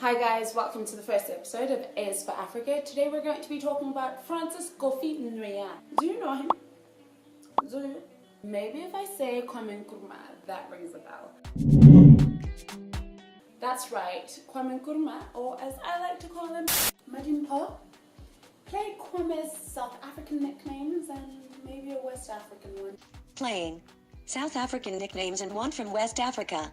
Hi guys, welcome to the first episode of Ais4Africa. Today we're going to be talking about Francis Kofi Nkrumah. Do you know him? Do you? Maybe if I say Kwame Nkrumah, that rings a bell. That's right, Kwame Nkrumah, or as I like to call him, Madimpo, played Kwame's South African nicknames and maybe a West African one. Playing South African nicknames and one from West Africa.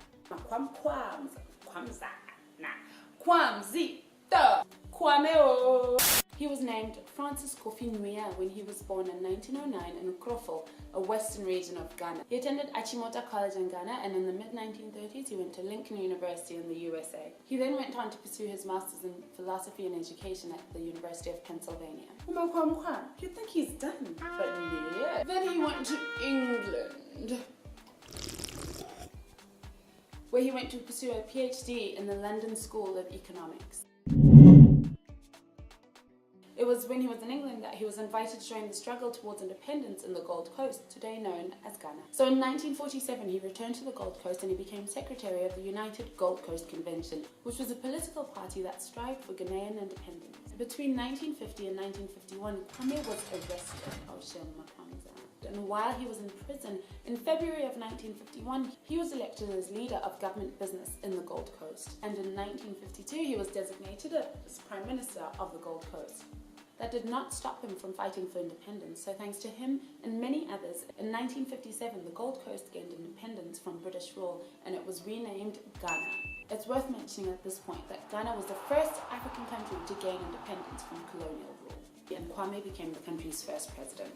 Kwamzito, Kwameo. He was named Francis Kofi Nkrumah when he was born in 1909 in Princewell, a western region of Ghana. He attended Achimota College in Ghana, and in the mid-1930s he went to Lincoln University in the USA. He then went on to pursue his master's in philosophy and education at the University of Pennsylvania. You think he's done? But no. Then he went to England, where he went to pursue a PhD in the London School of Economics. It was when he was in England that he was invited to join the struggle towards independence in the Gold Coast, today known as Ghana. So in 1947 he returned to the Gold Coast and he became secretary of the United Gold Coast Convention, which was a political party that strived for Ghanaian independence. Between 1950 and 1951, Kwame was arrested. And while he was in prison, in February of 1951, he was elected as leader of government business in the Gold Coast. And in 1952, he was designated as Prime Minister of the Gold Coast. That did not stop him from fighting for independence, so thanks to him and many others, in 1957, the Gold Coast gained independence from British rule and it was renamed Ghana. It's worth mentioning at this point that Ghana was the first African country to gain independence from colonial rule, and Kwame became the country's first president.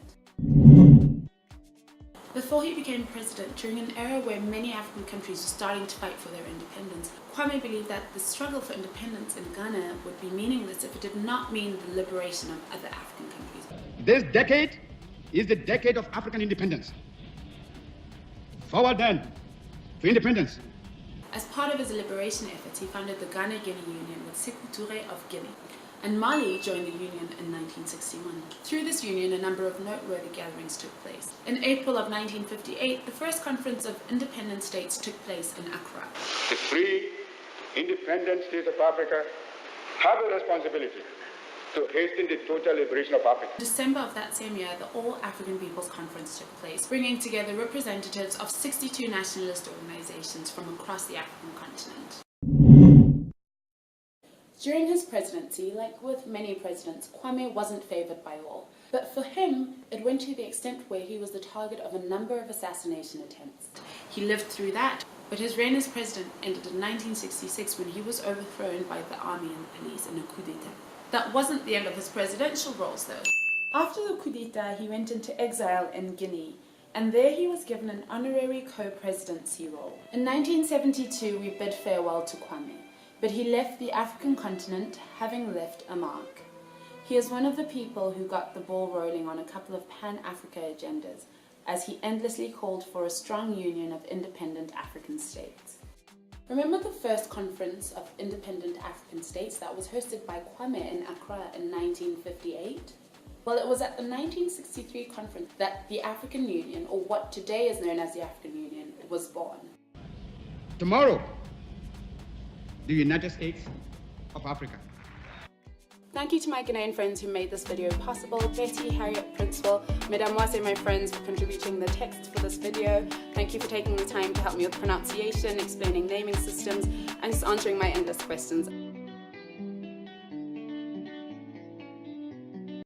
Before he became president, during an era where many African countries were starting to fight for their independence, Kwame believed that the struggle for independence in Ghana would be meaningless if it did not mean the liberation of other African countries. This decade is the decade of African independence. Forward then to independence. As part of his liberation efforts, he founded the Ghana-Guinea Union with Sékou Touré of Guinea, and Mali joined the Union in 1961. Through this union, a number of noteworthy gatherings took place. In April of 1958, the first conference of independent states took place in Accra. The free, independent states of Africa have a responsibility to hasten the total liberation of Africa. In December of that same year, the All-African People's Conference took place, bringing together representatives of 62 nationalist organizations from across the African continent. During his presidency, like with many presidents, Kwame wasn't favoured by all. But for him, it went to the extent where he was the target of a number of assassination attempts. He lived through that, but his reign as president ended in 1966 when he was overthrown by the army and the police in a coup d'etat. That wasn't the end of his presidential roles though. After the coup d'etat, he went into exile in Guinea, and there he was given an honorary co-presidency role. In 1972, we bid farewell to Kwame. But he left the African continent having left a mark. He is one of the people who got the ball rolling on a couple of pan-Africa agendas, as he endlessly called for a strong union of independent African states. Remember the first conference of independent African states that was hosted by Kwame in Accra in 1958? Well, it was at the 1963 conference that the African Union, or what today is known as the African Union, was born. Tomorrow, the United States of Africa. Thank you to my Ghanaian friends who made this video possible. Betty, Harriet, Princewell, Mesdames, my friends, for contributing the text for this video. Thank you for taking the time to help me with pronunciation, explaining naming systems, and just answering my endless questions.